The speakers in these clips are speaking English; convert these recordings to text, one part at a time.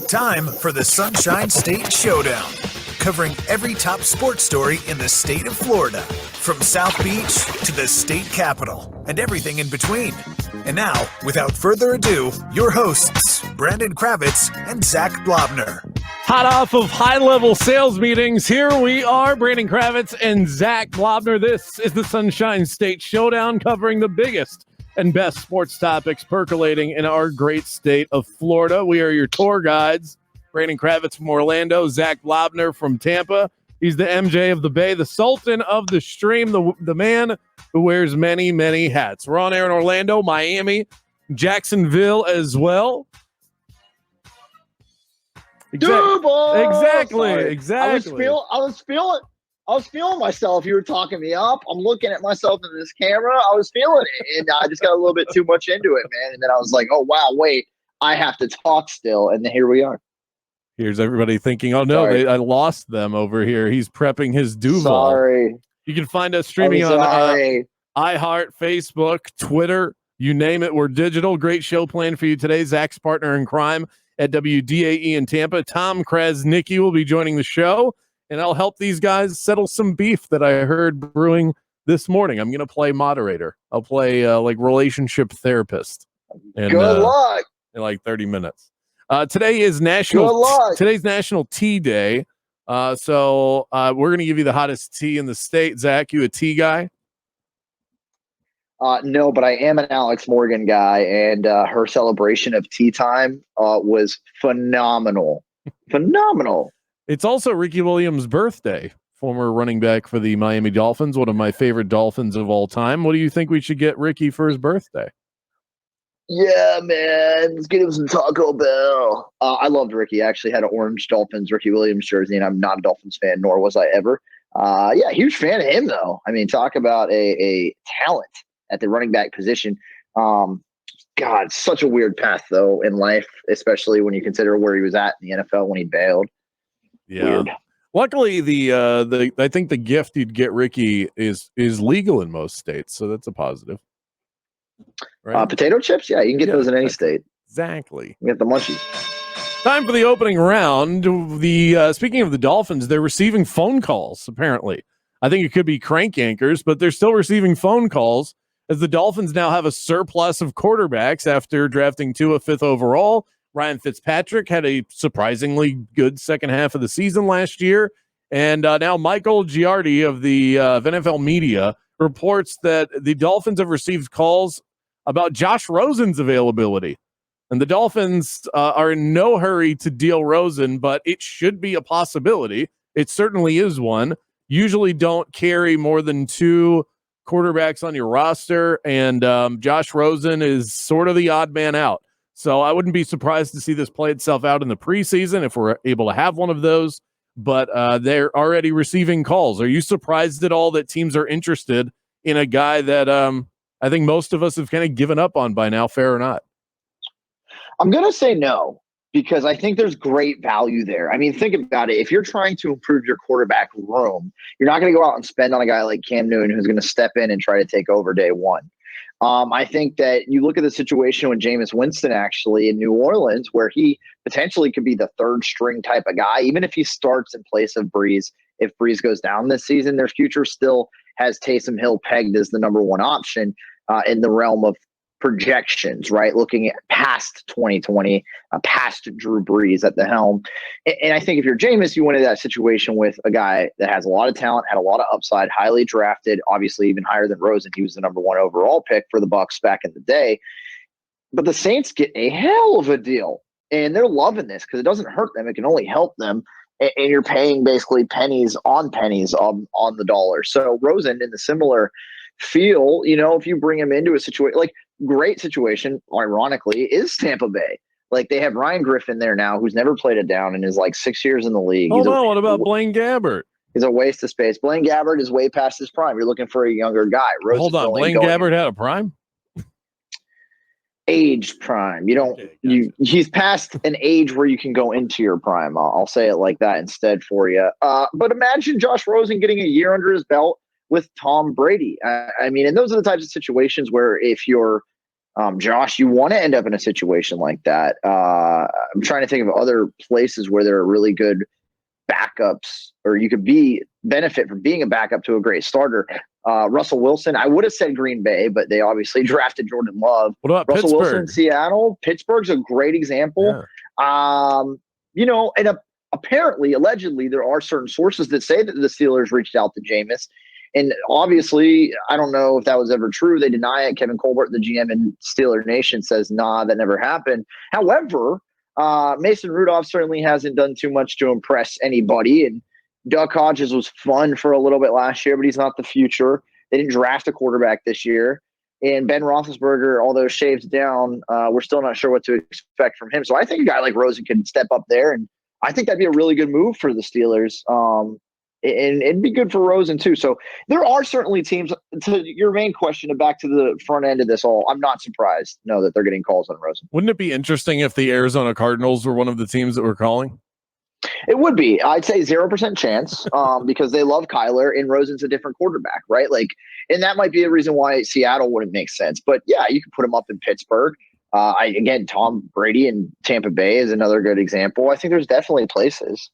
Time for the Sunshine State Showdown, covering every top sports story in the state of Florida, from South Beach to the state capitol and everything in between. And now, without further ado, your hosts, Brandon Kravitz and Zac Blobner. Hot off of high-level sales meetings, here we are, Brandon Kravitz and Zac Blobner. This is the Sunshine State Showdown, covering the biggest and best sports topics percolating in our great state of Florida. We are your tour guides, Brandon Kravitz from Orlando, Zac Blobner from Tampa. He's the MJ of the Bay, the Sultan of the Stream, the man who wears many, many hats. We're on air in Orlando, Miami, Jacksonville as well. Exactly. I was feeling myself. You were talking me up. I'm looking at myself in this camera. I was feeling it, and I just got a little bit too much into it, man. And then I was like, "Oh wow, wait, I have to talk still." And then here we are. Here's everybody thinking, "Oh no, I lost them over here." He's prepping his Duval. Sorry. You can find us streaming on iHeart, Facebook, Twitter, you name it. We're digital. Great show planned for you today. Zac's partner in crime at WDAE in Tampa, Tom Krasniqi, will be joining the show, and I'll help these guys settle some beef that I heard brewing this morning. I'm going to play moderator. I'll play like relationship therapist. And, good luck. In like 30 minutes. Today is Today's National Tea Day. So we're going to give you the hottest tea in the state. Zac, you a tea guy? No, but I am an Alex Morgan guy, and her celebration of tea time was phenomenal. Phenomenal. It's also Ricky Williams' birthday, former running back for the Miami Dolphins, one of my favorite Dolphins of all time. What do you think we should get Ricky for his birthday? Yeah, man. Let's get him some Taco Bell. I loved Ricky. I actually had an orange Dolphins Ricky Williams jersey, and I'm not a Dolphins fan, nor was I ever. Yeah, huge fan of him, though. I mean, talk about a talent at the running back position. God, such a weird path, though, in life, especially when you consider where he was at in the NFL when he bailed. Yeah. Weird. Luckily, I think the gift you'd get Ricky is legal in most states, so that's a positive. Right? Potato chips? Yeah, you can get those in any state. Exactly. You get the munchies. Time for the opening round. Speaking of the Dolphins, they're receiving phone calls, apparently. I think it could be crank anchors, but they're still receiving phone calls as the Dolphins now have a surplus of quarterbacks after drafting Tua 5th overall. Ryan Fitzpatrick had a surprisingly good second half of the season last year. And now Michael Giardi of the NFL media reports that the Dolphins have received calls about Josh Rosen's availability. And the Dolphins are in no hurry to deal Rosen, but it should be a possibility. It certainly is one. Usually don't carry more than 2 quarterbacks on your roster, and Josh Rosen is sort of the odd man out. So I wouldn't be surprised to see this play itself out in the preseason if we're able to have one of those, but they're already receiving calls. Are you surprised at all that teams are interested in a guy that I think most of us have kind of given up on by now, fair or not? I'm going to say no, because I think there's great value there. I mean, think about it. If you're trying to improve your quarterback room, you're not going to go out and spend on a guy like Cam Newton who's going to step in and try to take over day one. I think that you look at the situation with Jameis Winston actually in New Orleans, where he potentially could be the third string type of guy, even if he starts in place of Breeze. If Breeze goes down this season, their future still has Taysom Hill pegged as the number one option in the realm of projections, right? Looking at past 2020, past Drew Brees at the helm. And I think if you're Jameis, you went into that situation with a guy that has a lot of talent, had a lot of upside, highly drafted, obviously even higher than Rosen. He was the number 1 overall pick for the Bucs back in the day. But the Saints get a hell of a deal, and they're loving this because it doesn't hurt them. It can only help them. And you're paying basically pennies on the dollar. So Rosen in the similar feel, if you bring him into a situation like great situation, ironically, is Tampa Bay. Like they have Ryan Griffin there now, who's never played it down and is like 6 years in the league. What about Blaine Gabbert? He's a waste of space. Blaine Gabbert is way past his prime. You're looking for a younger guy. Hold on, Blaine Gabbert had a prime? Age prime. He's past an age where you can go into your prime. I'll say it like that instead for you. But imagine Josh Rosen getting a year under his belt with Tom Brady. I mean, and those are the types of situations where if you're Josh, you want to end up in a situation like that. I'm trying to think of other places where there are really good backups, or you could benefit from being a backup to a great starter. Russell Wilson, I would have said Green Bay, but they obviously drafted Jordan Love. What about Russell Pittsburgh? Wilson, Seattle. Pittsburgh's a great example. Yeah. And apparently, allegedly, there are certain sources that say that the Steelers reached out to Jameis. And obviously, I don't know if that was ever true. They deny it. Kevin Colbert, the GM in Steeler Nation, says, nah, that never happened. However, Mason Rudolph certainly hasn't done too much to impress anybody. And Duck Hodges was fun for a little bit last year, but he's not the future. They didn't draft a quarterback this year. And Ben Roethlisberger, although shaved down, we're still not sure what to expect from him. So I think a guy like Rosen could step up there, and I think that'd be a really good move for the Steelers. And it'd be good for Rosen too. So there are certainly teams. To your main question, and back to the front end of this all, I'm not surprised, that they're getting calls on Rosen. Wouldn't it be interesting if the Arizona Cardinals were one of the teams that were calling? It would be. I'd say 0% chance because they love Kyler and Rosen's a different quarterback, right? And that might be a reason why Seattle wouldn't make sense. But yeah, you can put him up in Pittsburgh. Again, Tom Brady in Tampa Bay is another good example. I think there's definitely places.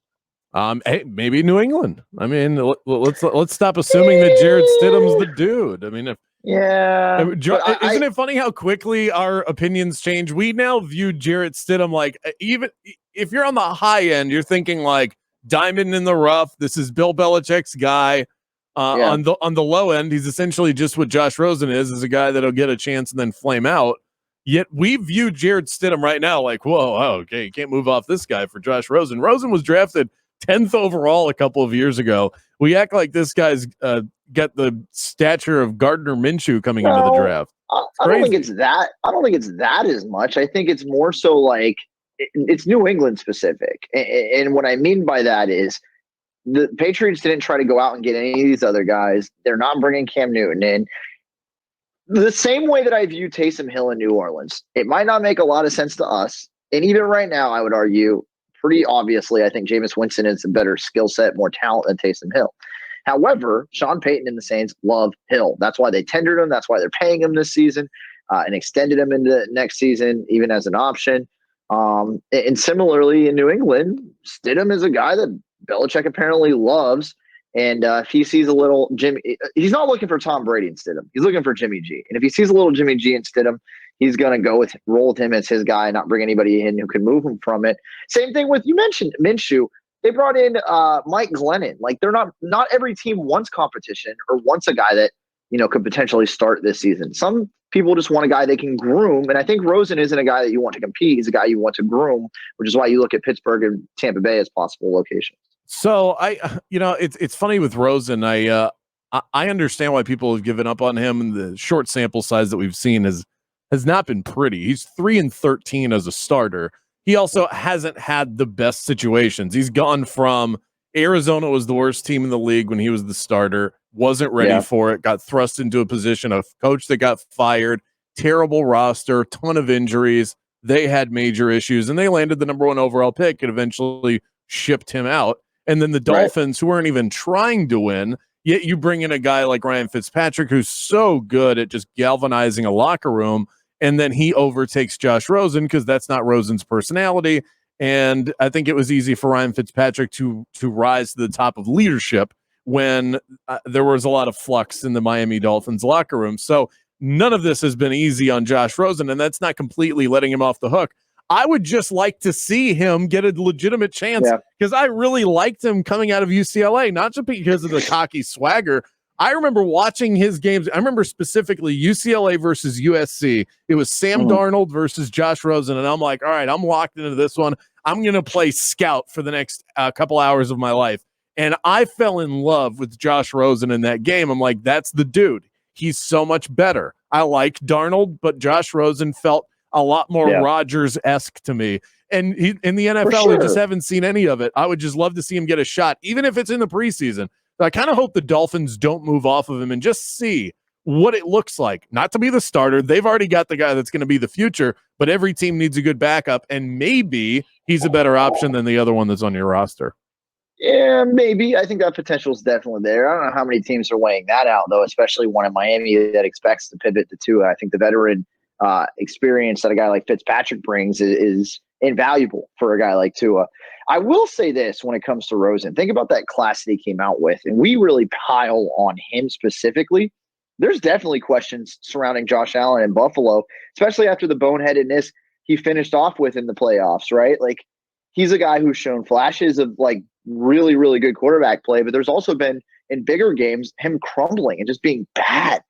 Hey, maybe New England. I mean, let's stop assuming that Jarrett Stidham's the dude. I mean, isn't it funny how quickly our opinions change? We now view Jarrett Stidham like, even if you're on the high end, you're thinking like diamond in the rough. This is Bill Belichick's guy. On the low end, he's essentially just what Josh Rosen is a guy that'll get a chance and then flame out. Yet we view Jarrett Stidham right now like, whoa, okay, you can't move off this guy for Josh Rosen. Rosen was drafted 10th overall a couple of years ago. We act like this guy's got the stature of Gardner Minshew coming into the draft. I don't think it's that. I don't think it's that as much. I think it's more so like it's New England specific. And what I mean by that is the Patriots didn't try to go out and get any of these other guys. They're not bringing Cam Newton in. The same way that I view Taysom Hill in New Orleans, it might not make a lot of sense to us. And even right now, I would argue pretty obviously, I think Jameis Winston is a better skill set, more talent than Taysom Hill. However, Sean Payton and the Saints love Hill. That's why they tendered him. That's why they're paying him this season and extended him into next season, even as an option. And similarly in New England, Stidham is a guy that Belichick apparently loves. And if he sees a little Jimmy, he's not looking for Tom Brady and Stidham. He's looking for Jimmy G. And if he sees a little Jimmy G and Stidham, he's going to roll with him as his guy, not bring anybody in who can move him from it. Same thing with, you mentioned Minshew. They brought in Mike Glennon. Like, they're not every team wants competition or wants a guy that, could potentially start this season. Some people just want a guy they can groom. And I think Rosen isn't a guy that you want to compete. He's a guy you want to groom, which is why you look at Pittsburgh and Tampa Bay as possible locations. So it's funny with Rosen. I understand why people have given up on him, and the short sample size that we've seen has not been pretty. He's 3-13 as a starter. He also hasn't had the best situations. He's gone from Arizona was the worst team in the league when he was the starter, wasn't ready for it, got thrust into a position of coach that got fired, terrible roster, ton of injuries. They had major issues, and they landed the number 1 overall pick and eventually shipped him out. And then the Dolphins, who weren't even trying to win, yet you bring in a guy like Ryan Fitzpatrick, who's so good at just galvanizing a locker room, and then he overtakes Josh Rosen because that's not Rosen's personality. And I think it was easy for Ryan Fitzpatrick to rise to the top of leadership when there was a lot of flux in the Miami Dolphins locker room. So none of this has been easy on Josh Rosen, and that's not completely letting him off the hook. I would just like to see him get a legitimate chance because I really liked him coming out of UCLA, not just because of the cocky swagger. I remember watching his games. I remember specifically UCLA versus USC. It was Sam Darnold versus Josh Rosen, and I'm like, all right, I'm locked into this one. I'm going to play scout for the next couple hours of my life. And I fell in love with Josh Rosen in that game. I'm like, that's the dude. He's so much better. I like Darnold, but Josh Rosen felt a lot more Rodgers-esque to me. And in the NFL, we just haven't seen any of it. I would just love to see him get a shot, even if it's in the preseason. So I kind of hope the Dolphins don't move off of him and just see what it looks like. Not to be the starter. They've already got the guy that's going to be the future, but every team needs a good backup, and maybe he's a better option than the other one that's on your roster. Yeah, maybe. I think that potential is definitely there. I don't know how many teams are weighing that out, though, especially one in Miami that expects to pivot to two. I think the veteran experience that a guy like Fitzpatrick brings is invaluable for a guy like Tua. I will say this when it comes to Rosen. Think about that class that he came out with, and we really pile on him specifically. There's definitely questions surrounding Josh Allen in Buffalo, especially after the boneheadedness he finished off with in the playoffs, right? Like, he's a guy who's shown flashes of like really, really good quarterback play, but there's also been in bigger games him crumbling and just being bad.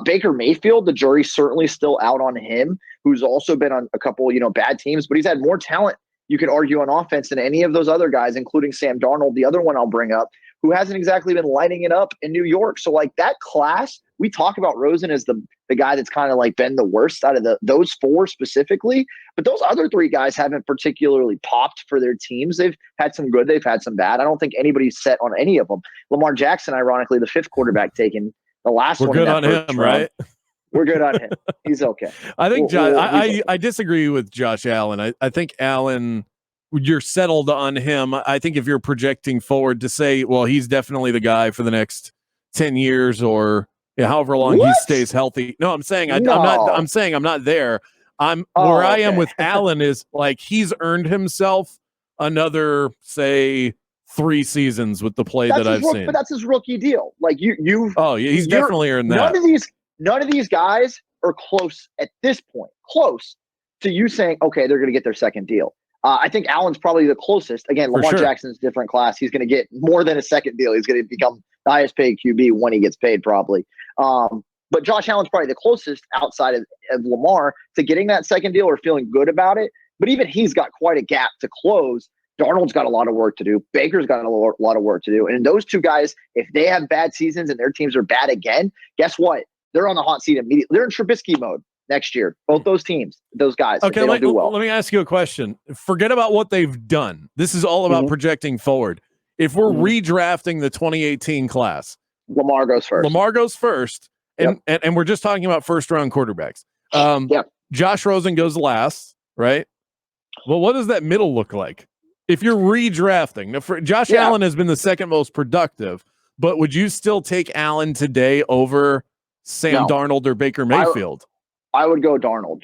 Baker Mayfield, the jury's certainly still out on him, who's also been on a couple, bad teams, but he's had more talent, you could argue, on offense than any of those other guys, including Sam Darnold, the other one I'll bring up, who hasn't exactly been lighting it up in New York. So like that class, we talk about Rosen as the guy that's kind of like been the worst out of those four specifically, but those other three guys haven't particularly popped for their teams. They've had some good, they've had some bad. I don't think anybody's set on any of them. Lamar Jackson, ironically, the fifth quarterback taken. The last We're one. Good on him, right? We're good on him. He's okay. I think I disagree with Josh Allen. I think Allen, you're settled on him. I think if you're projecting forward to say, well, he's definitely the guy for the next 10 years or however long he stays healthy. No, I'm saying I'm not there. Where I am with Allen is like he's earned himself another, say, 3 seasons with the play that I've seen. But that's his rookie deal. Like he's definitely earned that. None of these guys are close at this point. Close to you saying, okay, they're going to get their second deal. I think Allen's probably the closest. Again, Lamar Jackson's a different class. He's going to get more than a second deal. He's going to become the highest paid QB when he gets paid, probably. But Josh Allen's probably the closest outside of Lamar to getting that second deal or feeling good about it. But even he's got quite a gap to close. Darnold's got a lot of work to do. Baker's got a lot of work to do. And those two guys, if they have bad seasons and their teams are bad again, guess what? They're on the hot seat immediately. They're in Trubisky mode next year. Both those teams, those guys. Okay, let me ask you a question. Forget about what they've done. This is all about projecting forward. If we're redrafting the 2018 class, Lamar goes first. And we're just talking about first-round quarterbacks. Josh Rosen goes last, right? Well, what does that middle look like? If you're redrafting, now Josh Allen has been the second most productive, but would you still take Allen today over Sam Darnold or Baker Mayfield? I would go Darnold,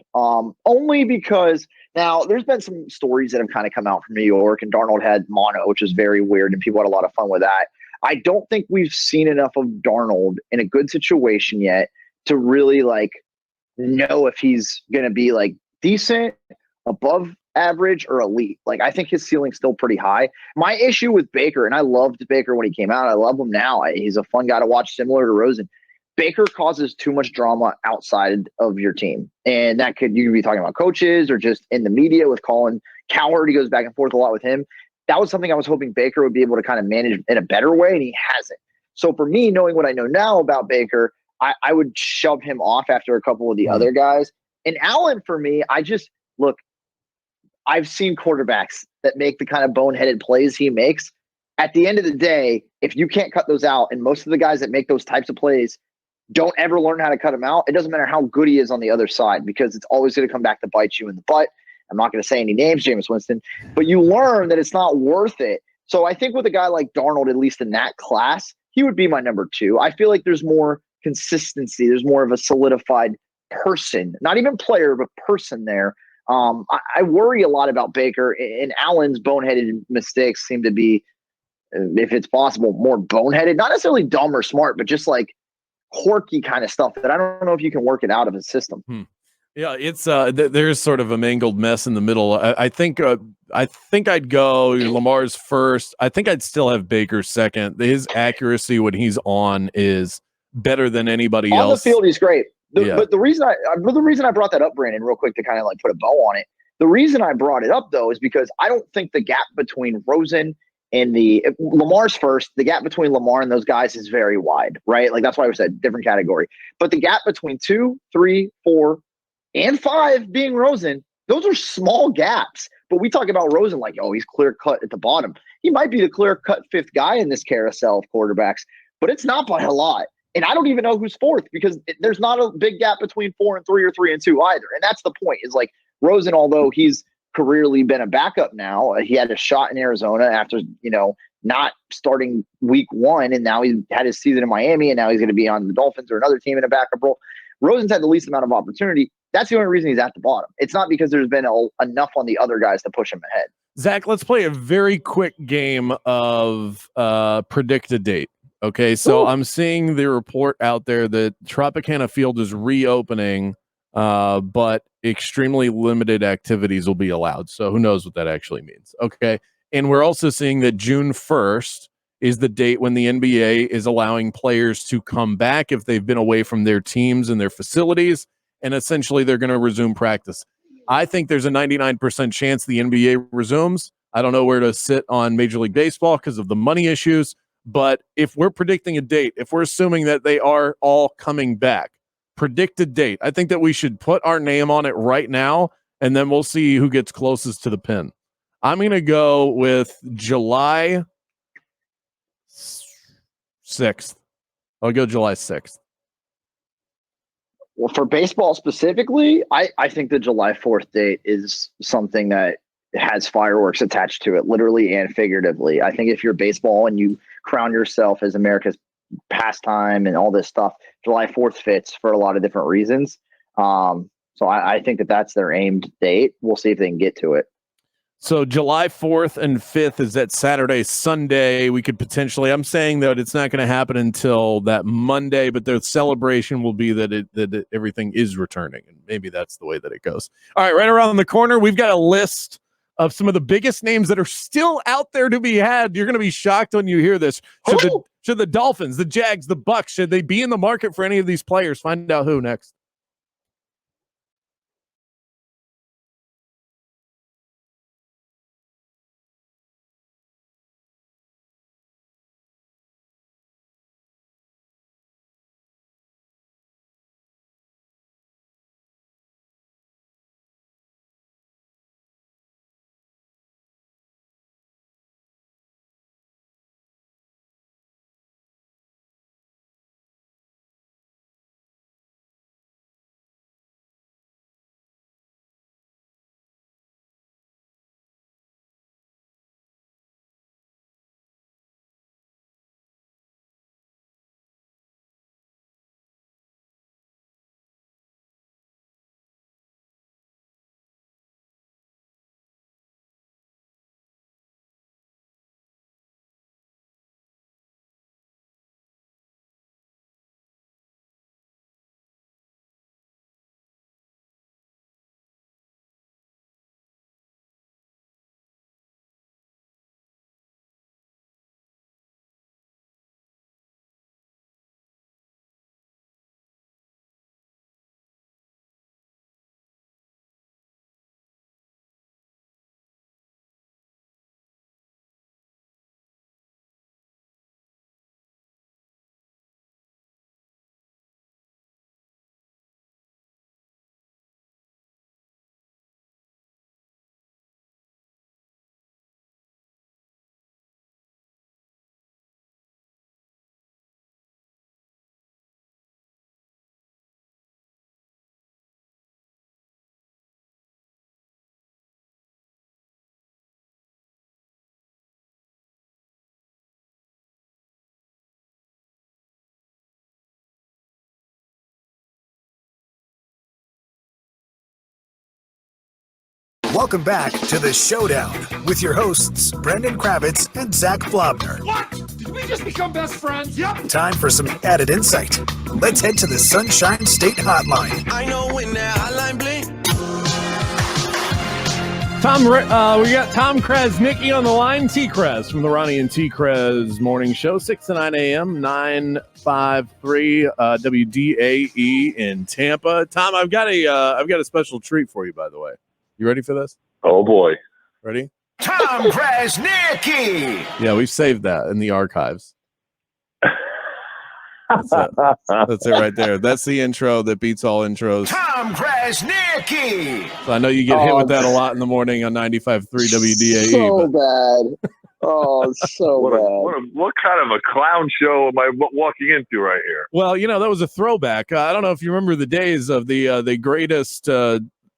only because now there's been some stories that have kind of come out from New York, and Darnold had mono, which is very weird, and people had a lot of fun with that. I don't think we've seen enough of Darnold in a good situation yet to really like know if he's going to be like decent, above average, or elite. Like, I think his ceiling's still pretty high. My issue with Baker, and I loved Baker when he came out, I love him now. He's a fun guy to watch, similar to Rosen. Baker causes too much drama outside of your team. And that you could be talking about coaches or just in the media with Colin Cowherd. He goes back and forth a lot with him. That was something I was hoping Baker would be able to kind of manage in a better way, and he hasn't. So for me, knowing what I know now about Baker, I would shove him off after a couple of the other guys. And Allen, for me, I've seen quarterbacks that make the kind of boneheaded plays he makes. At the end of the day, if you can't cut those out, and most of the guys that make those types of plays don't ever learn how to cut them out, it doesn't matter how good he is on the other side, because it's always going to come back to bite you in the butt. I'm not going to say any names, Jameis Winston, but you learn that it's not worth it. So I think with a guy like Darnold, at least in that class, he would be my number 2. I feel like there's more consistency. There's more of a solidified person, not even player, but person there. I worry a lot about Baker, and Allen's boneheaded mistakes seem to be, if it's possible, more boneheaded, not necessarily dumb or smart, but just like quirky kind of stuff that I don't know if you can work it out of his system. Yeah, it's there's sort of a mangled mess in the middle. I think I'd go Lamar's first. I think I'd still have Baker second. His accuracy when he's on is better than anybody else. On the field, he's great. But the reason I brought that up, Brandon, real quick, to kind of like put a bow on it. The reason I brought it up, though, is because I don't think the gap between Rosen and Lamar's first, the gap between Lamar and those guys is very wide, right? Like, that's why I said different category. But the gap between 2, 3, 4, and 5 being Rosen, those are small gaps. But we talk about Rosen like, oh, he's clear cut at the bottom. He might be the clear cut 5th guy in this carousel of quarterbacks, but it's not by a lot. And I don't even know who's 4th, because there's not a big gap between 4 and 3 or 3 and 2 either. And that's the point, is like Rosen, although he's careerly been a backup now, he had a shot in Arizona after, not starting week 1. And now he had his season in Miami, and now he's going to be on the Dolphins or another team in a backup role. Rosen's had the least amount of opportunity. That's the only reason he's at the bottom. It's not because there's been enough on the other guys to push him ahead. Zach, let's play a very quick game of predict a date. Okay, so I'm seeing the report out there that Tropicana Field is reopening, but extremely limited activities will be allowed. So who knows what that actually means. Okay, and we're also seeing that June 1st is the date when the NBA is allowing players to come back if they've been away from their teams and their facilities, and essentially they're going to resume practice. I think there's a 99% chance the NBA resumes. I don't know where to sit on Major League Baseball because of the money issues, but if we're predicting a date, if we're assuming that they are all coming back, predict a date. I think that we should put our name on it right now, and then we'll see who gets closest to the pin. I'm going to go with July 6th. I'll go July 6th. Well, for baseball specifically, I think the July 4th date is something that has fireworks attached to it, literally and figuratively. I think if you're baseball and you crown yourself as America's pastime and all this stuff, July 4th fits for a lot of different reasons. So I think that that's their aimed date. We'll see if they can get to it. So July 4th and 5th is that Saturday, Sunday. We could potentially, I'm saying that it's not going to happen until that Monday, but the celebration will be that everything is returning. And maybe that's the way that it goes. All right, right around the corner, we've got a list of some of the biggest names that are still out there to be had. You're going to be shocked when you hear this. Should the Dolphins, the Jags, the Bucs, should they be in the market for any of these players? Find out who next. Welcome back to the Showdown with your hosts, Brendan Kravitz and Zac Blobner. What? Did we just become best friends? Yep. Time for some added insight. Let's head to the Sunshine State Hotline. I know when that hotline blink. We got Tom Krasniqi on the line. T-Kraz from the Ronnie and T-Kraz morning show, 6 to 9 a.m., 953 WDAE in Tampa. Tom, I've got a special treat for you, by the way. You ready for this? Oh, boy. Ready? Tom Krasniqi! Yeah, we've saved that in the archives. That's it. That's it right there. That's the intro that beats all intros. Tom Krasniqi! So I know you get hit with that a lot in the morning on 95.3 WDAE. So bad. Oh, so bad. What kind of a clown show am I walking into right here? Well, that was a throwback. I don't know if you remember the days of the greatest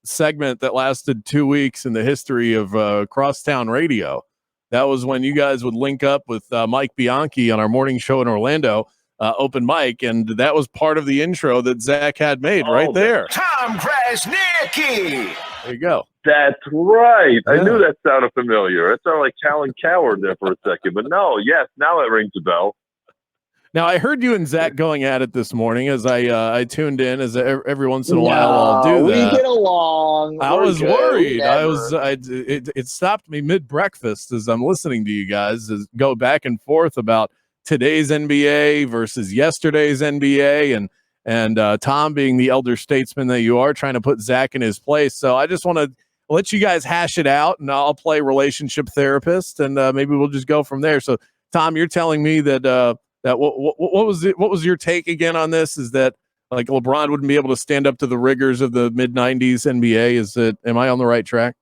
segment that lasted 2 weeks in the history of crosstown radio. That was when you guys would link up with Mike Bianchi on our morning show in Orlando. open mic, and that was part of the intro that Zach had made right there. Tom Krasniqi. There you go. That's right. Yeah. I knew that sounded familiar. It sounded like Callan Coward there for a second. But no, yes, now it rings a bell. Now, I heard you and Zach going at it this morning as I tuned in, as every once in a while I'll do that. We get along. I was worried. Never. It stopped me mid-breakfast as I'm listening to you guys go back and forth about today's NBA versus yesterday's NBA, and Tom, being the elder statesman that you are, trying to put Zach in his place. So I just want to let you guys hash it out, and I'll play relationship therapist, and maybe we'll just go from there. So, Tom, you're telling me that what was your take again on this? Is that like LeBron wouldn't be able to stand up to the rigors of the mid-90s NBA? Am I on the right track?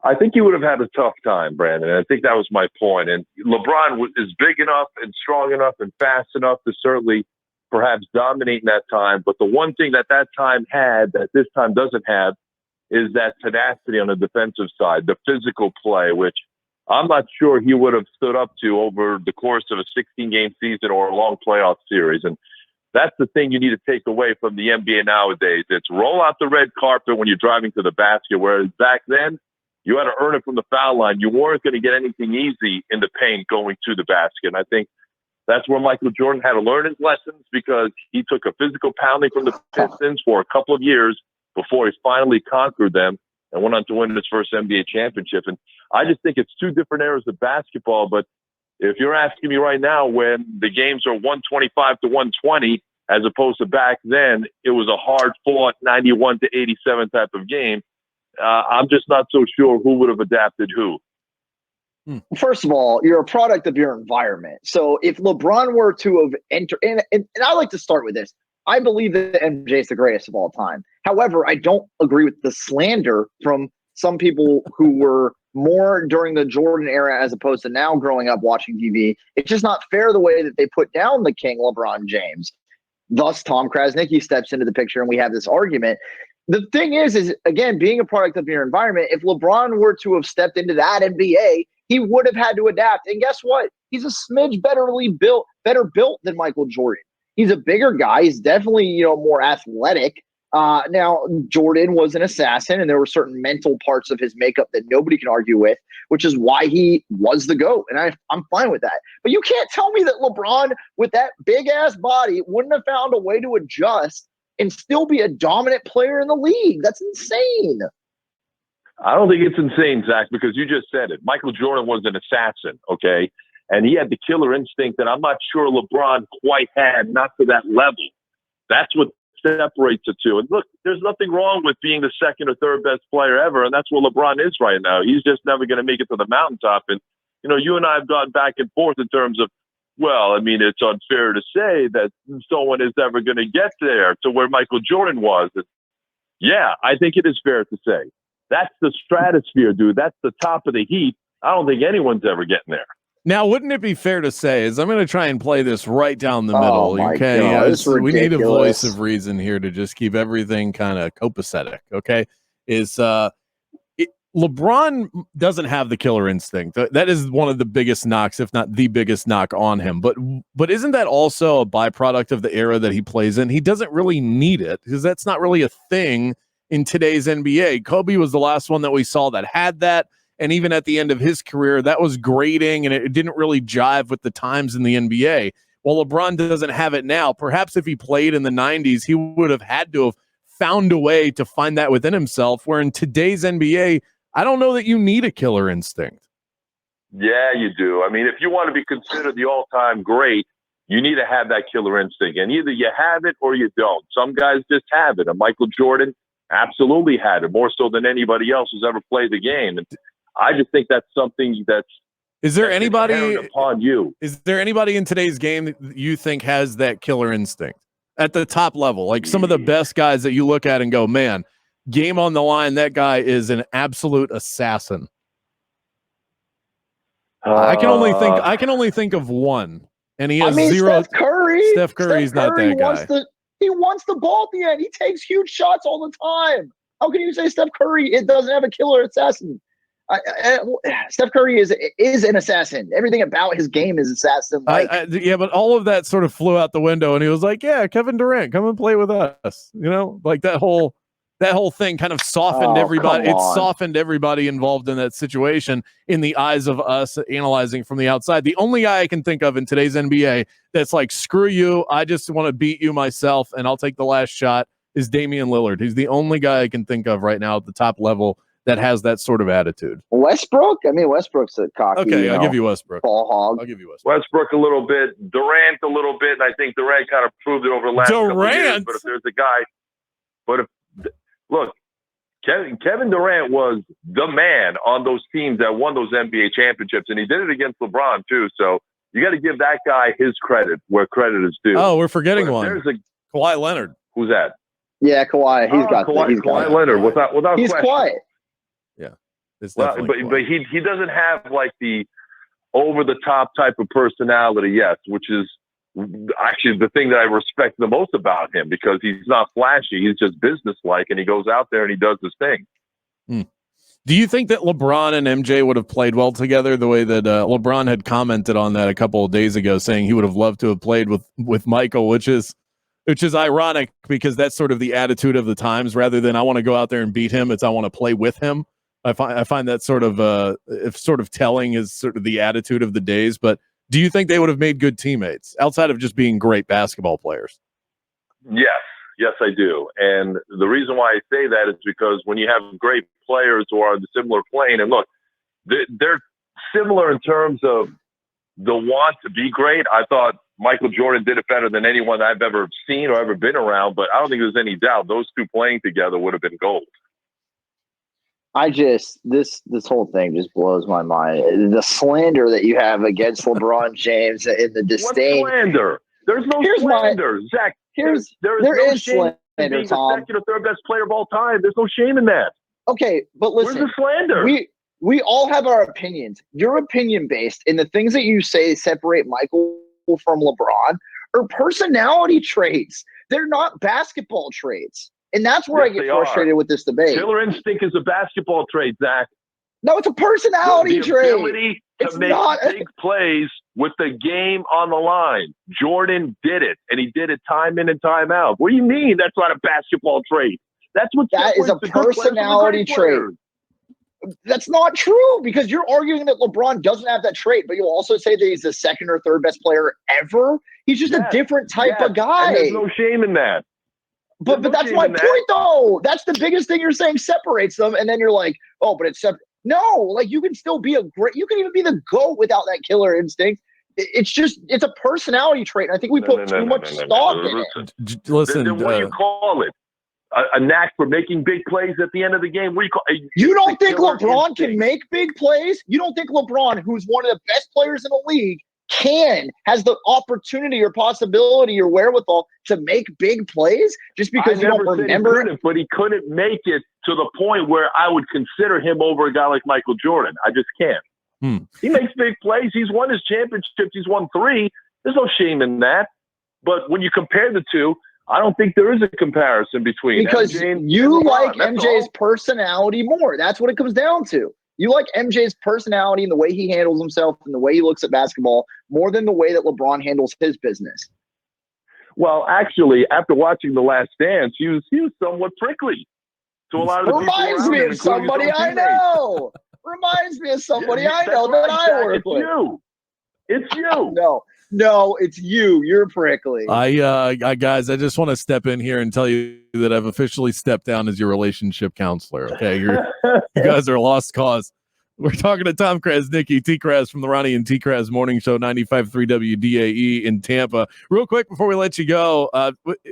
I think he would have had a tough time, Brandon. And I think that was my point. And LeBron is big enough and strong enough and fast enough to certainly perhaps dominate in that time. But the one thing that time had that this time doesn't have is that tenacity on the defensive side, the physical play, which I'm not sure he would have stood up to over the course of a 16-game season or a long playoff series. And that's the thing you need to take away from the NBA nowadays. It's roll out the red carpet when you're driving to the basket, whereas back then, you had to earn it from the foul line. You weren't going to get anything easy in the paint going to the basket. And I think that's where Michael Jordan had to learn his lessons, because he took a physical pounding from the Pistons for a couple of years before he finally conquered them and went on to win his first NBA championship. And I just think it's two different eras of basketball. But if you're asking me right now, when the games are 125 to 120, as opposed to back then, it was a hard-fought 91 to 87 type of game. I'm just not so sure who would have adapted who. First of all, you're a product of your environment. So if LeBron were to have entered, and I like to start with this, I believe that MJ is the greatest of all time. However, I don't agree with the slander from some people who were more during the Jordan era as opposed to now growing up watching TV. It's just not fair the way that they put down the king, LeBron James. Thus, Tom Krasniqi steps into the picture and we have this argument. The thing is again, being a product of your environment, if LeBron were to have stepped into that NBA, he would have had to adapt. And guess what? He's a smidge better built than Michael Jordan. He's a bigger guy. He's definitely, more athletic. Now, Jordan was an assassin, and there were certain mental parts of his makeup that nobody can argue with, which is why he was the GOAT. And I'm fine with that. But you can't tell me that LeBron, with that big-ass body, wouldn't have found a way to adjust and still be a dominant player in the league. That's insane. I don't think it's insane, Zach, because you just said it. Michael Jordan was an assassin, okay? And he had the killer instinct that I'm not sure LeBron quite had, not to that level. That's what separates the two. And look, there's nothing wrong with being the second or third best player ever, and that's what LeBron is right now. He's just never going to make it to the mountaintop. And, you and I have gone back and forth in terms of, well, I mean, it's unfair to say that someone is ever going to get there to where Michael Jordan was. And yeah, I think it is fair to say. That's the stratosphere, dude. That's the top of the heap. I don't think anyone's ever getting there. Now, wouldn't it be fair to say, as I'm going to try and play this right down the middle, okay? God, we need a voice of reason here to just keep everything kind of copacetic, okay? LeBron doesn't have the killer instinct. That is one of the biggest knocks, if not the biggest knock on him. But isn't that also a byproduct of the era that he plays in? He doesn't really need it, because that's not really a thing in today's NBA. Kobe was the last one that we saw that had that. And even at the end of his career, that was grating, and it didn't really jive with the times in the NBA. Well, LeBron doesn't have it now. Perhaps if he played in the 90s, he would have had to have found a way to find that within himself, where in today's NBA, I don't know that you need a killer instinct. Yeah, you do. I mean, if you want to be considered the all-time great, you need to have that killer instinct. And either you have it or you don't. Some guys just have it. And Michael Jordan absolutely had it, more so than anybody else who's ever played the game. And I just think that's something that's inherent upon you. Is there anybody in today's game that you think has that killer instinct at the top level? Like some of the best guys that you look at and go, man, game on the line, that guy is an absolute assassin. I can only think of one, and he has zero. Steph Curry. Steph Curry's not that guy. He wants the ball at the end. He takes huge shots all the time. How can you say Steph Curry doesn't have a killer assassin? Steph Curry is an assassin. Everything about his game is assassin. Yeah, but all of that sort of flew out the window, and he was like, "Yeah, Kevin Durant, come and play with us." You know, like that whole thing kind of softened everybody. It softened everybody involved in that situation in the eyes of us analyzing from the outside. The only guy I can think of in today's NBA that's like, "Screw you, I just want to beat you myself, and I'll take the last shot," is Damian Lillard. He's the only guy I can think of right now at the top level that has that sort of attitude. Westbrook? I mean, Westbrook's a cocky, okay, I'll give you Westbrook. Ball hog. I'll give you Westbrook. Westbrook a little bit, Durant a little bit, and I think Durant kind of proved it over the last couple of years. But if there's a guy, look, Kevin Durant was the man on those teams that won those NBA championships, and he did it against LeBron too. So you got to give that guy his credit where credit is due. Oh, we're forgetting one. There's Kawhi Leonard. Who's that? Yeah, Kawhi. He's got Kawhi Leonard. Without he's question. quiet. Yeah, but he doesn't have like the over the top type of personality, yes, which is actually the thing that I respect the most about him, because he's not flashy. He's just businesslike, and he goes out there and he does his thing. Do you think that LeBron and MJ would have played well together the way that LeBron had commented on that a couple of days ago, saying he would have loved to have played with Michael, which is ironic because that's sort of the attitude of the times. Rather than I want to go out there and beat him, it's I want to play with him. I find that sort of telling is sort of the attitude of the days. But do you think they would have made good teammates outside of just being great basketball players? Yes, I do. And the reason why I say that is because when you have great players who are on the similar plane, and look, they're similar in terms of the want to be great. I thought Michael Jordan did it better than anyone I've ever seen or ever been around, but I don't think there's any doubt those two playing together would have been gold. This whole thing just blows my mind. The slander that you have against LeBron James and the disdain. What slander? There's no slander, Zach. There is no shame in being the second or third best player of all time. There's no shame in that. Okay, but listen. Where's the slander? We all have our opinions. Your opinion based, and the things that you say separate Michael from LeBron are personality traits. They're not basketball traits. And that's where I get frustrated with this debate. Killer instinct is a basketball trait, Zach. No, it's a personality trait. The ability to make big plays with the game on the line. Jordan did it, and he did it time in and time out. What do you mean that's not a basketball trait? That is a personality trait. That's not true, because you're arguing that LeBron doesn't have that trait, but you'll also say that he's the second or third best player ever. He's just a different type of guy. And there's no shame in that. But that's my point, though. That's the biggest thing you're saying separates them, and then you're like, oh, but it's separate. No, like you can still be you can even be the GOAT without that killer instinct. It's a personality trait. And I think we put too much stock in it. Listen, then what do you call it? A knack for making big plays at the end of the game? What do you call it? You don't think LeBron can make big plays? You don't think LeBron, who's one of the best players in the league, has the opportunity or possibility or wherewithal to make big plays just because you don't remember it? But he couldn't make it to the point where I would consider him over a guy like Michael Jordan. I just can't. He makes big plays. He's won his championships. He's won 3. There's no shame in that. But when you compare the two, I don't think there is a comparison between because MJ and you LeBron. like MJ's personality more. That's what it comes down to. You like MJ's personality and the way he handles himself and the way he looks at basketball more than the way that LeBron handles his business. Well, actually, after watching The Last Dance, he was somewhat prickly to a lot of the people around him. Reminds me of somebody I know. Reminds me of somebody I know that I work with. It's you. No, it's you. You're prickly. Guys, I just want to step in here and tell you that I've officially stepped down as your relationship counselor. Okay, you guys are a lost cause. We're talking to Tom Krasniqi, T-Kras from the Ronnie and T-Kras Morning Show, 95.3 WDAE in Tampa. Real quick before we let you go,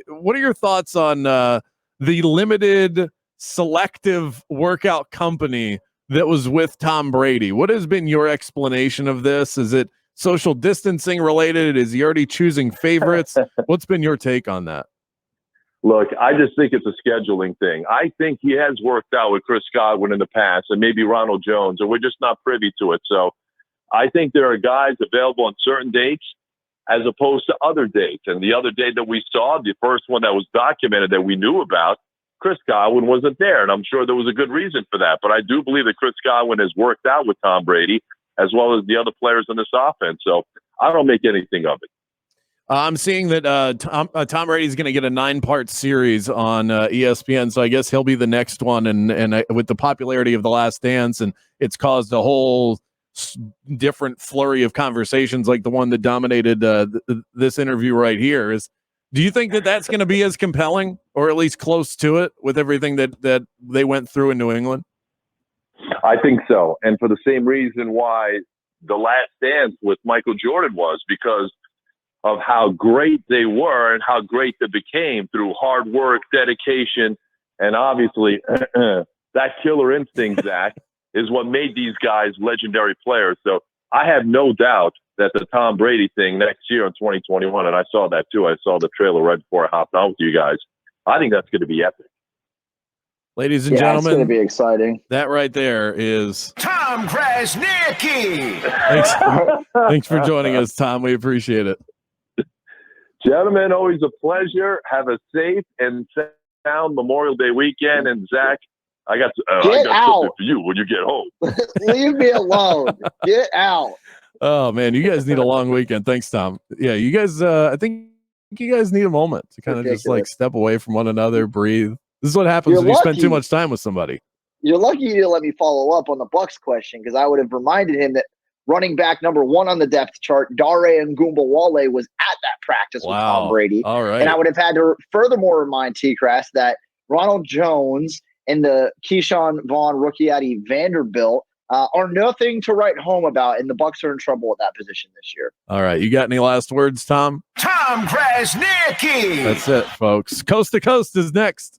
what are your thoughts on the limited selective workout company that was with Tom Brady? What has been your explanation of this? Is it social distancing related? Is he already choosing favorites? What's been your take on that? Look, I just think it's a scheduling thing. I think he has worked out with Chris Godwin in the past and maybe Ronald Jones, and we're just not privy to it. So I think there are guys available on certain dates as opposed to other dates. And the other date that we saw, the first one that was documented that we knew about, Chris Godwin wasn't there. And I'm sure there was a good reason for that. But I do believe that Chris Godwin has worked out with Tom Brady as well as the other players in this offense. So I don't make anything of it. I'm seeing that Tom Brady is going to get a 9-part series on ESPN, so I guess he'll be the next one. And with the popularity of The Last Dance, and it's caused a whole different flurry of conversations, like the one that dominated this interview right here. Do you think that that's going to be as compelling, or at least close to it, with everything that they went through in New England? I think so, and for the same reason why The Last Dance with Michael Jordan was, because of how great they were and how great they became through hard work, dedication, and obviously that killer instinct, Zach, is what made these guys legendary players. So I have no doubt that the Tom Brady thing next year in 2021, and I saw that too. I saw the trailer right before I hopped on with you guys. I think that's going to be epic. Ladies and gentlemen, it's going to be exciting. That right there is Tom Krasniqi. Thanks for joining us, Tom. We appreciate it. Gentlemen, always a pleasure. Have a safe and sound Memorial Day weekend. And Zach, I got something for you when you get home. Leave me alone. Get out. Oh man, you guys need a long weekend. Thanks, Tom. Yeah, you guys. I think you guys need a moment to kind of just like step away from one another, breathe. This is what happens when you spend too much time with somebody. You're lucky you didn't let me follow up on the Bucs question, because I would have reminded him that running back number 1 on the depth chart, Dare Ngumbawale, was at that practice with Tom Brady. All right. And I would have had to furthermore remind T-Crass that Ronald Jones and the Keyshawn Vaughn rookie out of Vanderbilt are nothing to write home about, and the Bucs are in trouble at that position this year. All right. You got any last words, Tom? Tom Krasniqi. That's it, folks. Coast to Coast is next.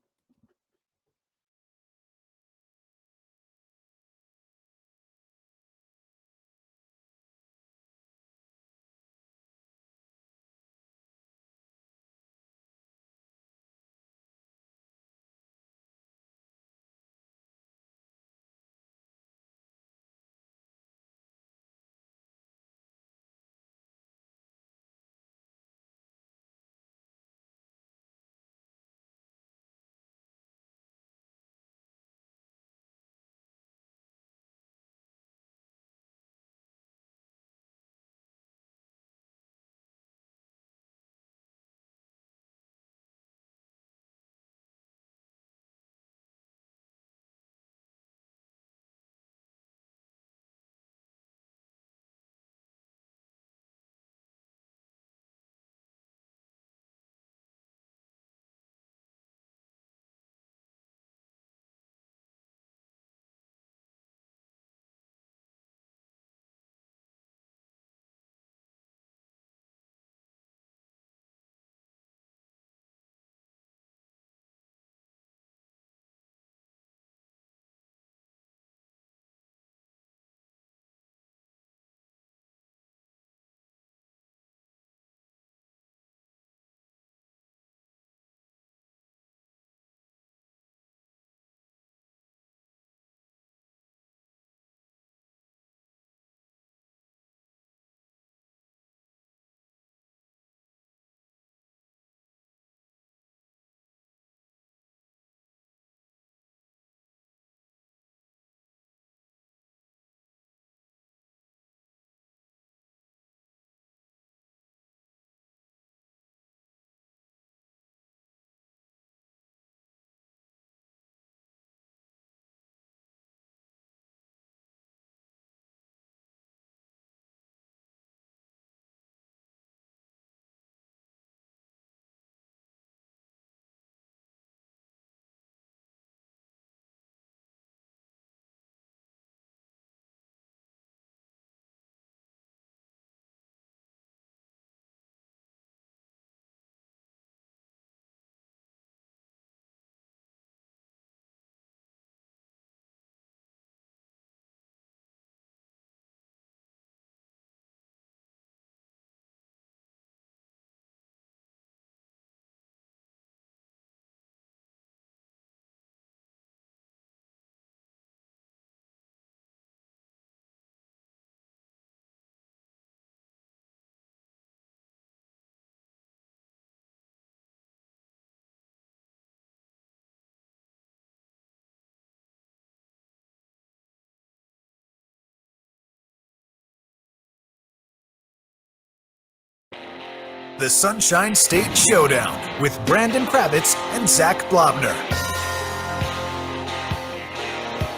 The Sunshine State Showdown with Brandon Kravitz and Zac Blobner.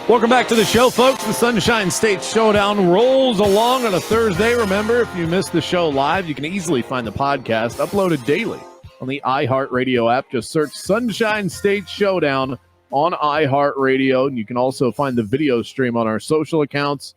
Welcome back to the show, folks. The Sunshine State Showdown rolls along on a Thursday. Remember, if you missed the show live, you can easily find the podcast uploaded daily on the iHeartRadio app. Just search Sunshine State Showdown on iHeartRadio, and you can also find the video stream on our social accounts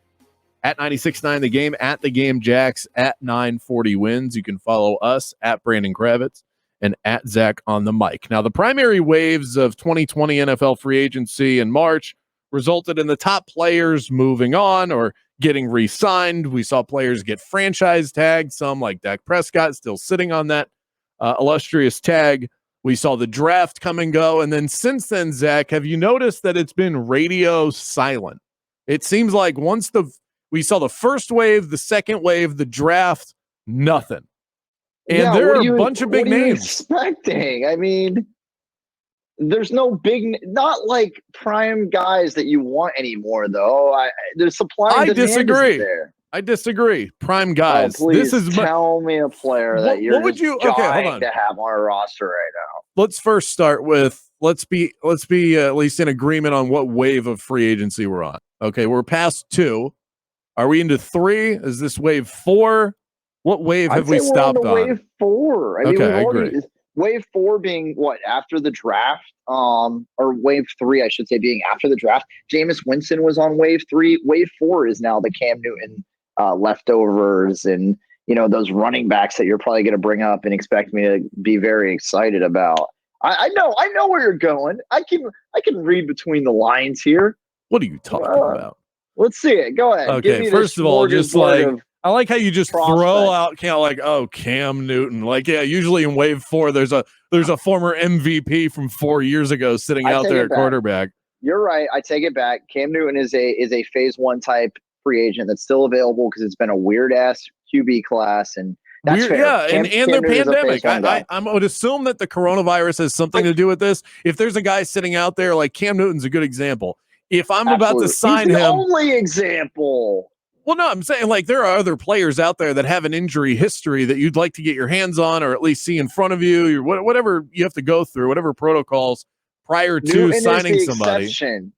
at 96.9 The Game, at The Game Jacks, at 940 Wins. You can follow us at Brandon Kravitz and at Zach on the mic. Now, the primary waves of 2020 NFL free agency in March resulted in the top players moving on or getting re-signed. We saw players get franchise tagged, some like Dak Prescott still sitting on that illustrious tag. We saw the draft come and go. And then since then, Zach, have you noticed that it's been radio silent? It seems like once we saw the first wave, the second wave, the draft, nothing. And there are a bunch of big names. Expecting? I mean, there's no big, not like prime guys that you want anymore, though. The supply and demand isn't there. I disagree. Prime guys. Oh, please tell me a player that you're trying to have on a roster right now. Let's first start with let's be at least in agreement on what wave of free agency we're on. Okay, we're past 2. Are we into 3? Is this wave 4? What wave have we stopped on? Wave 4. I agree. Wave 4 being what, after the draft, or wave 3, I should say, being after the draft. Jameis Winston was on wave 3. Wave 4 is now the Cam Newton leftovers and, those running backs that you're probably going to bring up and expect me to be very excited about. I know where you're going. I can read between the lines here. What are you talking about? Let's see it. Go ahead. Okay, first of all, just like I like how you just throw out Cam Newton. Like, yeah, usually in wave 4, there's a former MVP from 4 years ago sitting out there at quarterback. You're right. I take it back. Cam Newton is a phase 1 type free agent that's still available because it's been a weird ass QB class, and that's fair. Yeah, and their pandemic. I would assume that the coronavirus has something to do with this. If there's a guy sitting out there like Cam Newton's a good example. If I'm about to sign him, only example. Well, no, I'm saying like there are other players out there that have an injury history that you'd like to get your hands on or at least see in front of you, or whatever you have to go through, whatever protocols prior to signing somebody.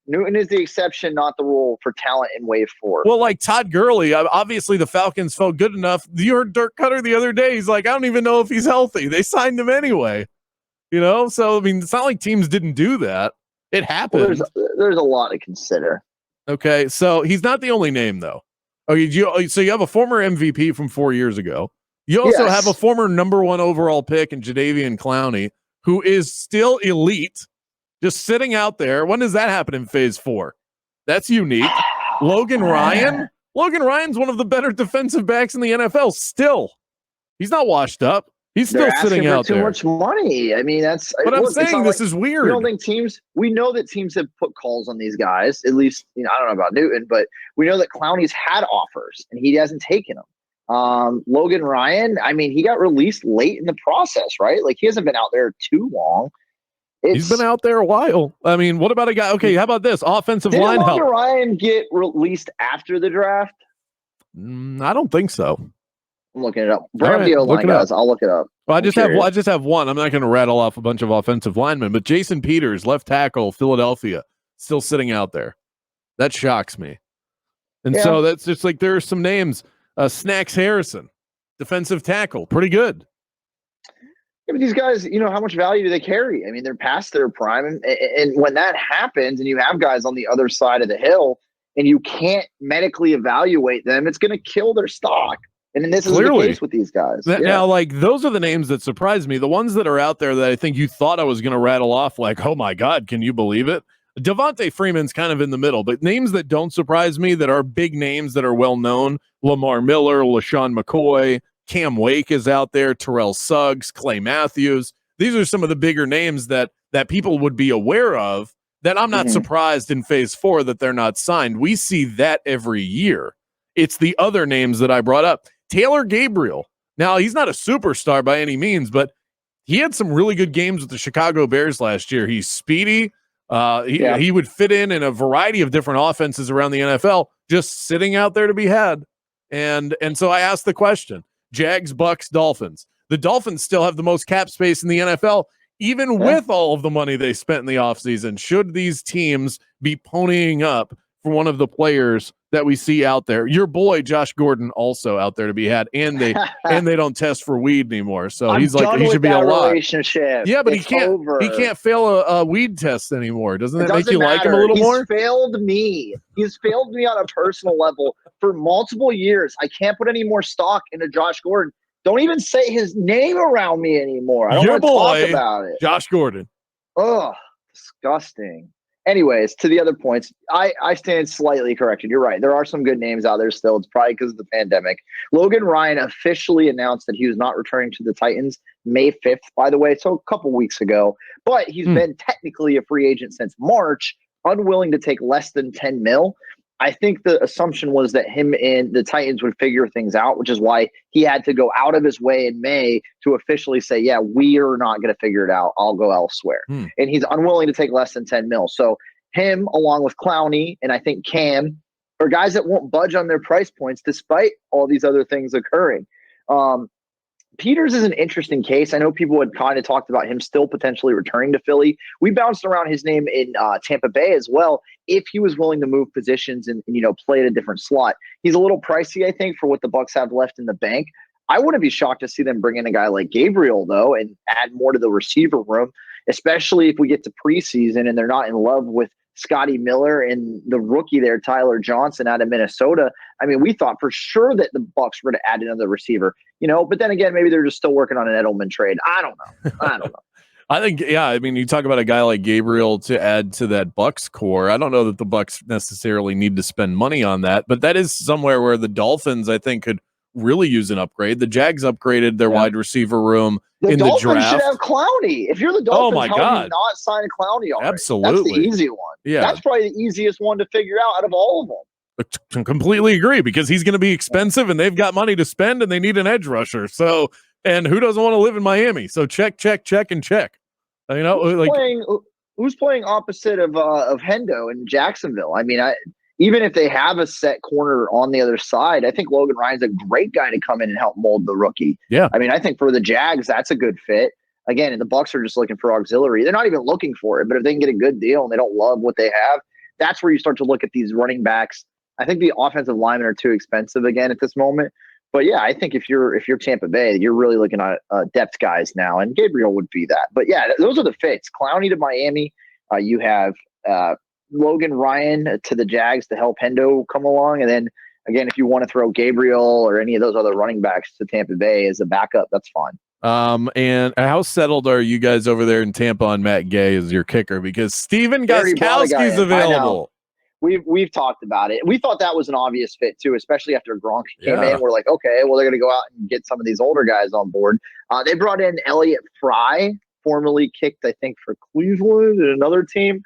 Newton is the exception, not the rule for talent in wave 4. Well, like Todd Gurley, obviously the Falcons felt good enough. You heard Dirk Cutter the other day. He's like, I don't even know if he's healthy. They signed him anyway. So I mean, it's not like teams didn't do that. It happened. Well, there's a lot to consider. Okay, so he's not the only name, though. So you have a former MVP from 4 years ago. You also have a former number 1 overall pick in Jadeveon Clowney, who is still elite, just sitting out there. When does that happen in phase 4? That's unique. Logan Ryan? Logan Ryan's one of the better defensive backs in the NFL still. He's not washed up. He's still sitting out there. Too much money. I mean, that's. But I'm saying this is weird. We don't think teams. We know that teams have put calls on these guys. At least, I don't know about Newton, but we know that Clowney's had offers and he hasn't taken them. Logan Ryan. I mean, he got released late in the process, right? Like he hasn't been out there too long. He's been out there a while. I mean, what about a guy? Okay, how about this offensive line help? Did Logan Ryan get released after the draft? I don't think so. I'm looking it up. Grab the O-line, guys. I'll look it up. Well, I just have one. I'm not going to rattle off a bunch of offensive linemen, but Jason Peters, left tackle, Philadelphia, still sitting out there. That shocks me. And so that's just like there are some names. Snacks Harrison, defensive tackle, pretty good. Yeah, but these guys, how much value do they carry? I mean, they're past their prime, and when that happens, and you have guys on the other side of the hill, and you can't medically evaluate them, it's going to kill their stock. And this is the case with these guys. Now, like, those are the names that surprise me. The ones that are out there that I think you thought I was going to rattle off, like, oh, my God, can you believe it? Devontae Freeman's kind of in the middle, but names that don't surprise me that are big names that are well-known, Lamar Miller, LaShawn McCoy, Cam Wake is out there, Terrell Suggs, Clay Matthews. These are some of the bigger names that people would be aware of that I'm not surprised in phase 4 that they're not signed. We see that every year. It's the other names that I brought up. Taylor Gabriel. Now, he's not a superstar by any means, but he had some really good games with the Chicago Bears last year. He's speedy. He would fit in a variety of different offenses around the NFL, just sitting out there to be had. And so I asked the question, Jags, Bucs, Dolphins. the Dolphins still have the most cap space in the NFL, even with all of the money they spent in the offseason. Should these teams be ponying up for one of the players that we see out there? Your boy Josh Gordon also out there to be had, and they don't test for weed anymore. So I'm he's like done he with should be that a lot. relationship. Yeah, but It's he can't. over. He can't fail a weed test anymore. Doesn't that make doesn't you like him a matter. little He's more? failed me. He's failed me on a personal level for multiple years. I can't put any more stock into Josh Gordon. Don't even say his name around me anymore. I don't want to talk about it. Josh Gordon. Ugh, disgusting. Anyways, to the other points, I stand slightly corrected. You're right. There are some good names out there still. It's probably because of the pandemic. Logan Ryan officially announced that he was not returning to the Titans May 5th, by the way, so a couple weeks ago. But he's been technically a free agent since March, unwilling to take less than 10 mil. I think the assumption was that him and the Titans would figure things out, which is why he had to go out of his way in May to officially say, yeah, we are not going to figure it out. I'll go elsewhere. And he's unwilling to take less than 10 mil. So him, along with Clowney, and I think Cam, are guys that won't budge on their price points despite all these other things occurring. Peters is an interesting case. I know people had kind of talked about him still potentially returning to Philly. We bounced around his name in Tampa Bay as well, if he was willing to move positions and play at a different slot. He's a little pricey, I think, for what the Bucs have left in the bank. I wouldn't be shocked to see them bring in a guy like Gabriel, though, and add more to the receiver room, especially if we get to preseason and they're not in love with Scotty Miller and the rookie there, Tyler Johnson out of Minnesota. I mean, we thought for sure that the Bucs were to add another receiver, but then again, maybe they're just still working on an Edelman trade. I don't know. I think, I mean, you talk about a guy like Gabriel to add to that Bucs core. I don't know that the Bucs necessarily need to spend money on that, but that is somewhere where the Dolphins, I think, could really use an upgrade. The Jags upgraded their wide receiver room in Dolphins the draft. Should have Clowney. If you're the Dolphins, how do you not sign Clowney already? Absolutely. That's the easy one. Yeah. That's probably the easiest one to figure out of all of them. I completely agree, because he's going to be expensive and they've got money to spend and they need an edge rusher. So, and who doesn't want to live in Miami? So check, and check. Who's playing opposite of Hendo in Jacksonville? I mean, even if they have a set corner on the other side, I think Logan Ryan's a great guy to come in and help mold the rookie. Yeah. I mean, I think for the Jags, that's a good fit. Again, and the Bucs are just looking for auxiliary. They're not even looking for it, but if they can get a good deal and they don't love what they have, that's where you start to look at these running backs. I think the offensive linemen are too expensive again at this moment. But yeah, I think if you're Tampa Bay, you're really looking at depth guys now, and Gabriel would be that. But yeah, those are the fits. Clowney to Miami. You have Logan Ryan to the Jags to help Hendo come along, and then again, if you want to throw Gabriel or any of those other running backs to Tampa Bay as a backup, that's fine. And how settled are you guys over there in Tampa on Matt Gay as your kicker? Because Steven Gostkowski's available. We've talked about it. We thought that was an obvious fit too, especially after Gronk came in. We're like, okay, well, they're going to go out and get some of these older guys on board. They brought in Elliott Fry, formerly kicked, I think, for Cleveland and another team.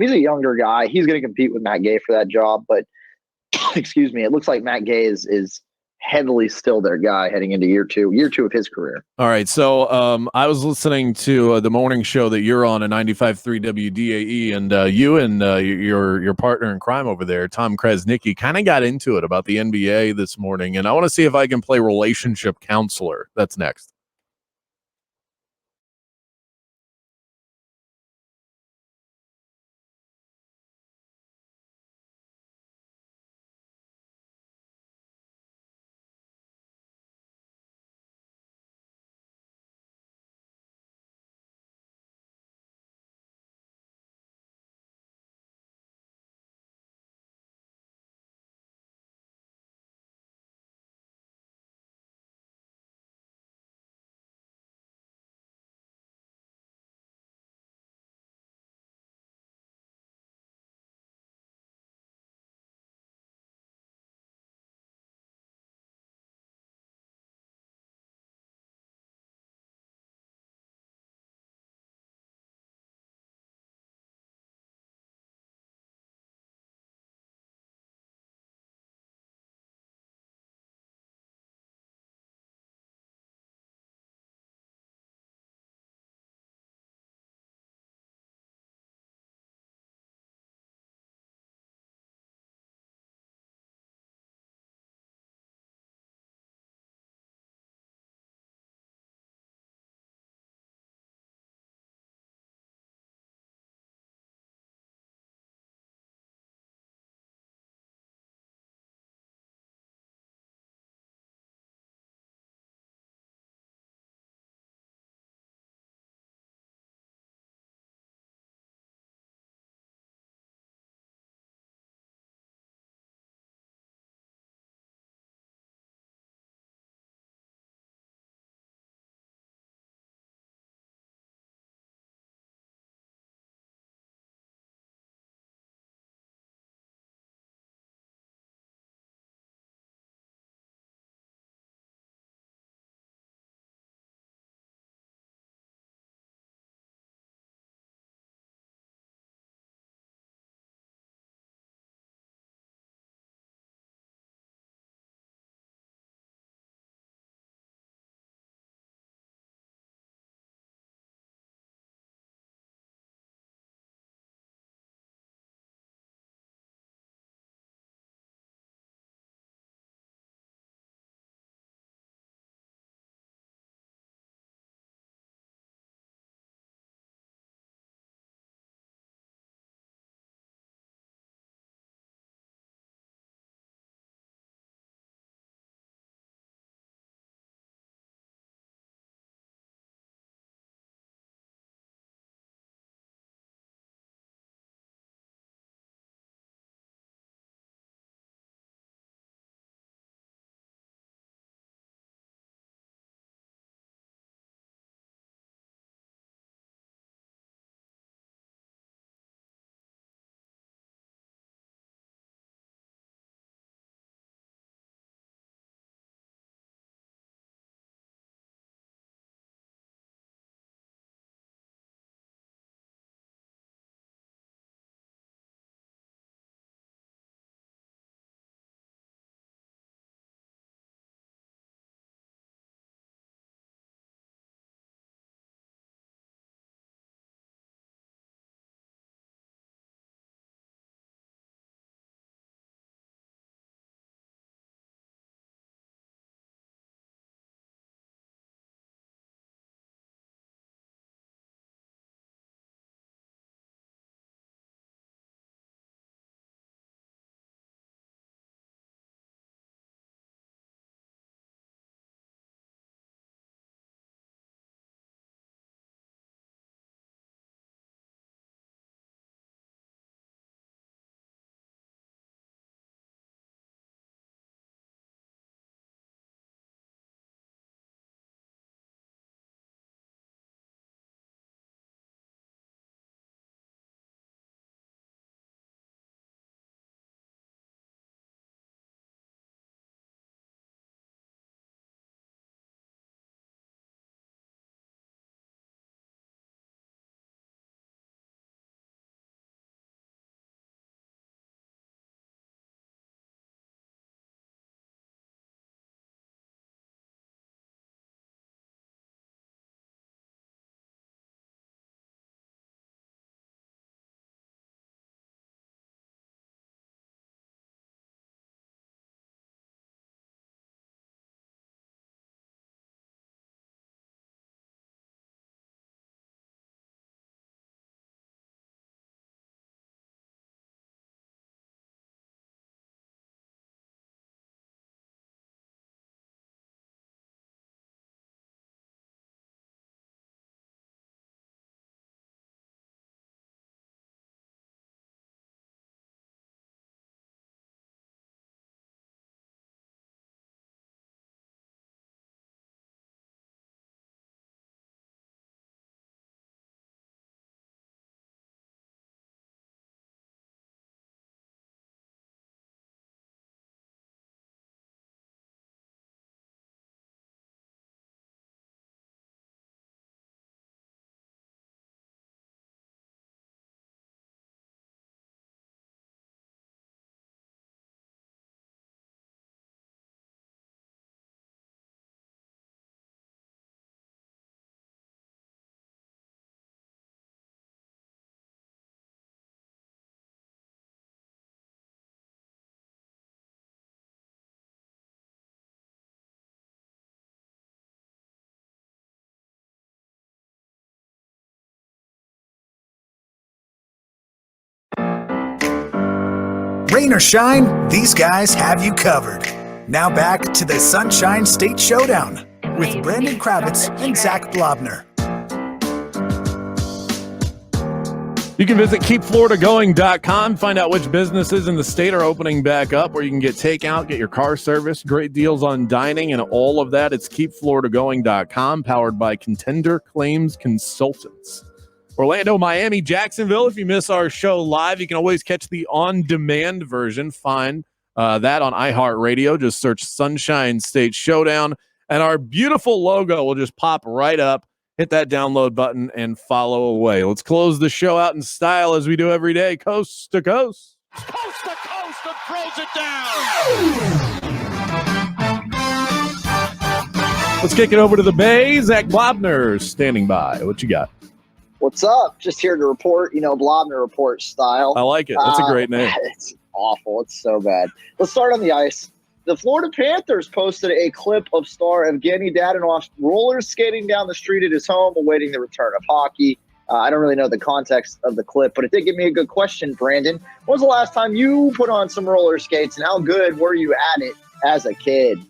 He's a younger guy. He's going to compete with Matt Gay for that job. But excuse me, it looks like Matt Gay is heavily still their guy heading into year two of his career. All right. So I was listening to the morning show that you're on at 95.3 WDAE, and you and your partner in crime over there, Tom Krasniqi, kind of got into it about the NBA this morning, and I want to see if I can play relationship counselor. That's next. Rain or shine, these guys have you covered. Now back to the Sunshine State Showdown with Brandon Kravitz and Zac Blobner. You can visit keepfloridagoing.com, find out which businesses in the state are opening back up, where you can get takeout, get your car serviced, great deals on dining, and all of that. It's keepfloridagoing.com, powered by Contender Claims Consultants. Orlando, Miami, Jacksonville. If you miss our show live, you can always catch the on-demand version. Find that on iHeartRadio. Just search Sunshine State Showdown, and our beautiful logo will just pop right up. Hit that download button and follow away. Let's close the show out in style as we do every day, coast to coast. Coast to coast and throws it down. Let's kick it over to the Bay. Zac Blobner standing by. What you got? What's up? Just here to report, Blobner report style. I like it. That's a great name. It's awful. It's so bad. Let's start on the ice. The Florida Panthers posted a clip of star Evgeny Dadonov roller skating down the street at his home, awaiting the return of hockey. I don't really know the context of the clip, but it did give me a good question, Brandon. When was the last time you put on some roller skates, and how good were you at it as a kid?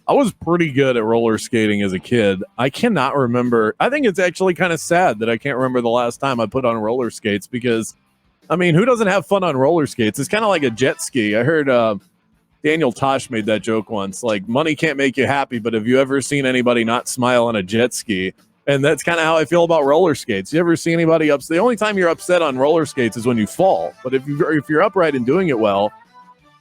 I was pretty good at roller skating as a kid. I cannot remember. I think it's actually kind of sad that I can't remember the last time I put on roller skates because, who doesn't have fun on roller skates? It's kind of like a jet ski. I heard Daniel Tosh made that joke once, like money can't make you happy, but have you ever seen anybody not smile on a jet ski? And that's kind of how I feel about roller skates. You ever see anybody upset? The only time you're upset on roller skates is when you fall. But if you're upright and doing it well,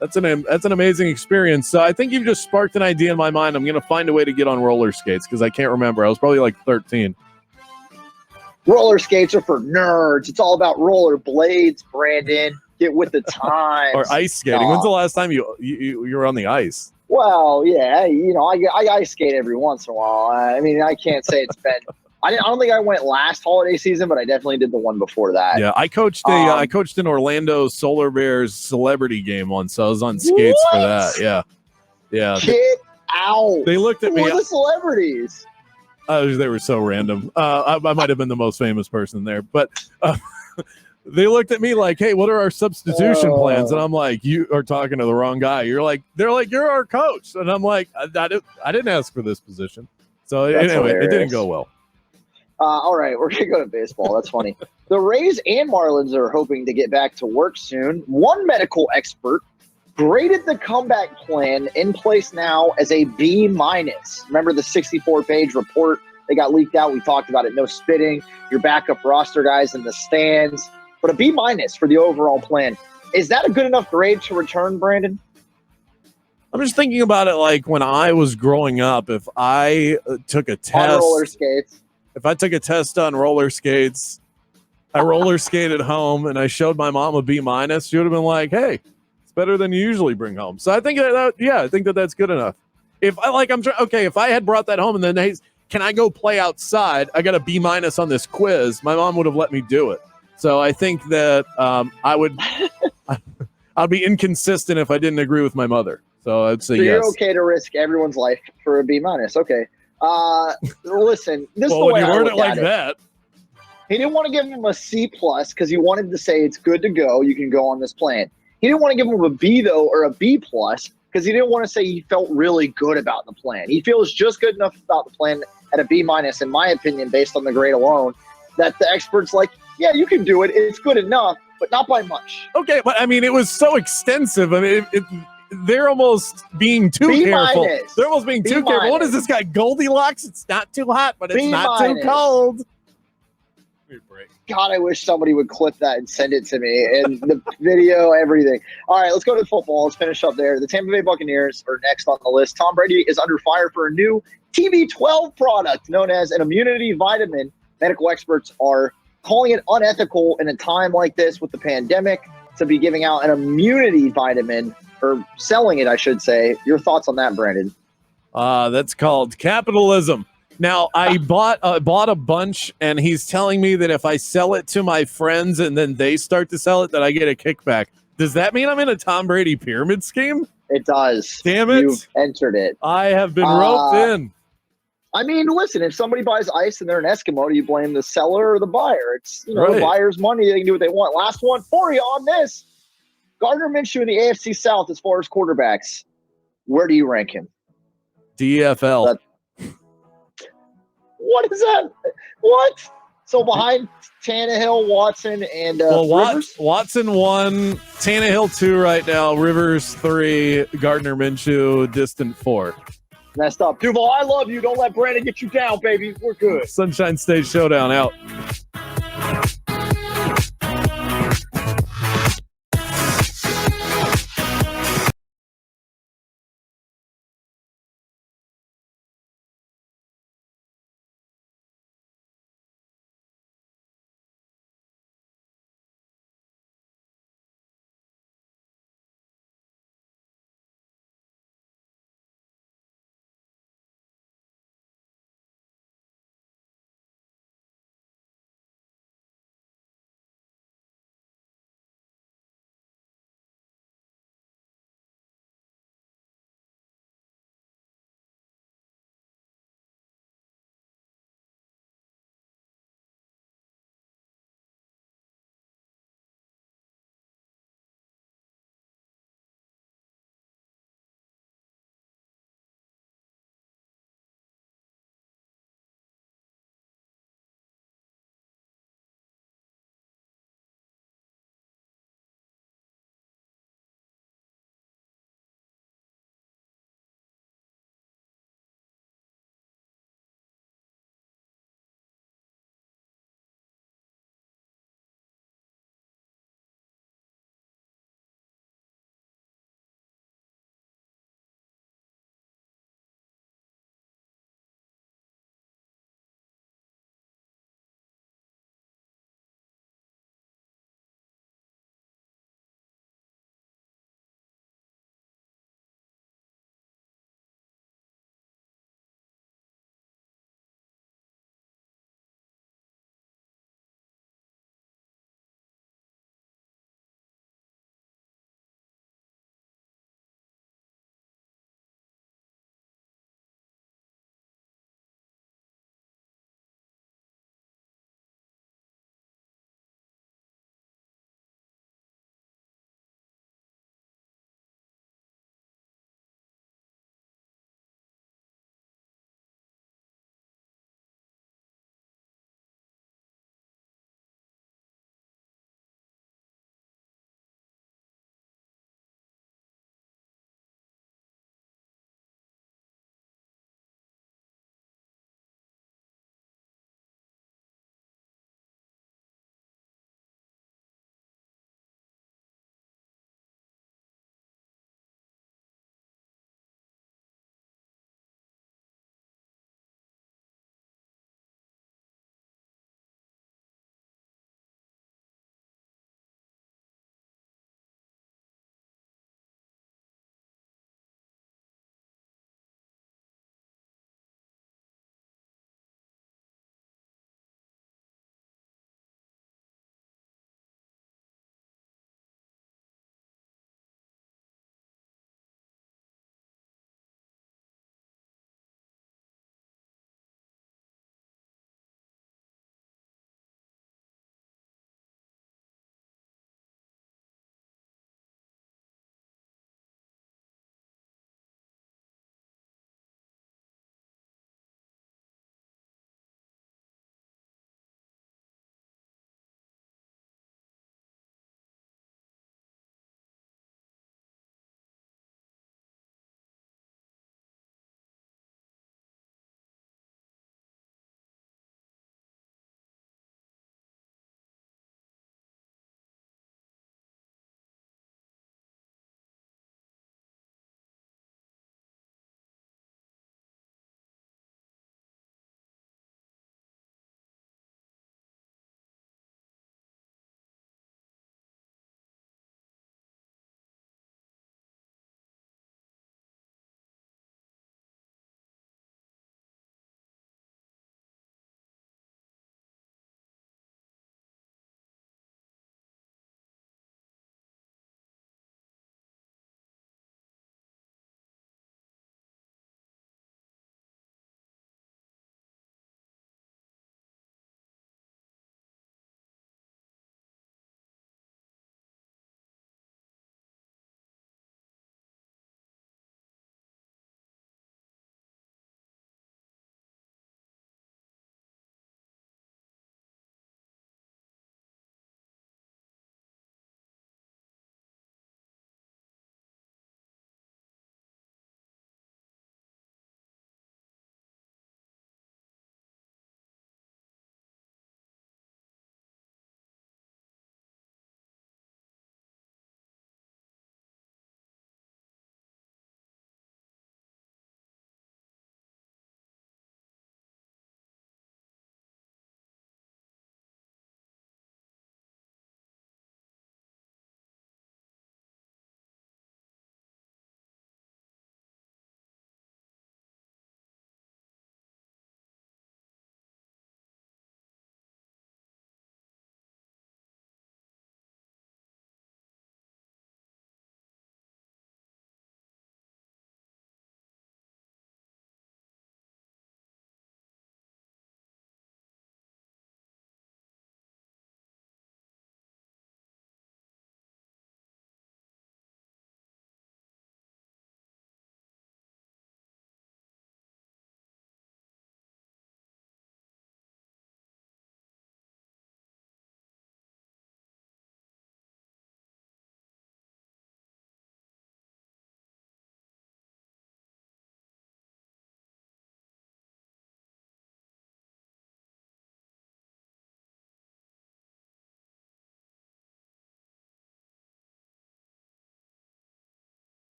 that's an amazing experience. So I think you've just sparked an idea in my mind. I'm going to find a way to get on roller skates because I can't remember. I was probably like 13. Roller skates are for nerds. It's all about roller blades, Brandon. Get with the times. Or ice skating. When's the last time you were on the ice? Well, yeah, I ice skate every once in a while. I can't say it's been. I don't think I went last holiday season, but I definitely did the one before that. Yeah, I coached I coached an Orlando Solar Bears celebrity game once, so I was on skates for that. Yeah. Get out! They looked at me. Who were the celebrities? They were so random. I might have been the most famous person there, but they looked at me like, "Hey, what are our substitution plans?" And I'm like, "You are talking to the wrong guy." They're like, "You're our coach," and I'm like, "I didn't ask for this position." So anyway, it didn't go well. All right, we're going to go to baseball. That's funny. The Rays and Marlins are hoping to get back to work soon. One medical expert graded the comeback plan in place now as a B-. Remember the 64-page report that got leaked out? We talked about it. No spitting, your backup roster guys in the stands. But a B- for the overall plan. Is that a good enough grade to return, Brandon? I'm just thinking about it like when I was growing up, if I took a test. On roller skates. If I took a test on roller skates, I roller skated home, and I showed my mom a B-, she would have been like, "Hey, it's better than you usually bring home." So I think that's good enough. If I had brought that home and then, "Hey, can I go play outside? I got a B- on this quiz," my mom would have let me do it. So I think that I'd be inconsistent if I didn't agree with my mother. So I'd say yes. You're okay to risk everyone's life for a B-. Okay. Listen, this is the way when you I word look it like at that. He didn't want to give him a C+ because he wanted to say it's good to go. You can go on this plan. He didn't want to give him a B though, or a B+ because he didn't want to say he felt really good about the plan. He feels just good enough about the plan at a B-, in my opinion, based on the grade alone, that the experts like, yeah, you can do it. It's good enough, but not by much. Okay, but it was so extensive. They're almost being too careful. They're almost being too careful. What is this guy, Goldilocks? It's not too hot, but it's not too cold. God, I wish somebody would clip that and send it to me. And the video, everything. All right, let's go to football. Let's finish up there. The Tampa Bay Buccaneers are next on the list. Tom Brady is under fire for a new TB12 product known as an immunity vitamin. Medical experts are calling it unethical in a time like this with the pandemic to be giving out an immunity vitamin, or selling it, I should say. Your thoughts on that, Brandon? That's called capitalism. Now, I bought a bunch, and he's telling me that if I sell it to my friends and then they start to sell it, that I get a kickback. Does that mean I'm in a Tom Brady pyramid scheme? It does. Damn it. You've entered it. I have been roped in. Listen, if somebody buys ice and they're an Eskimo, do you blame the seller or the buyer? It's, right. The buyer's money. They can do what they want. Last one for you on this. Gardner Minshew in the AFC South as far as quarterbacks. Where do you rank him? DFL. What is that? What? So behind Tannehill, Watson, and Rivers? Watson 1, Tannehill 2 right now, Rivers 3, Gardner Minshew distant 4. Messed up. Duval, I love you. Don't let Brandon get you down, baby. We're good. Sunshine State Showdown out.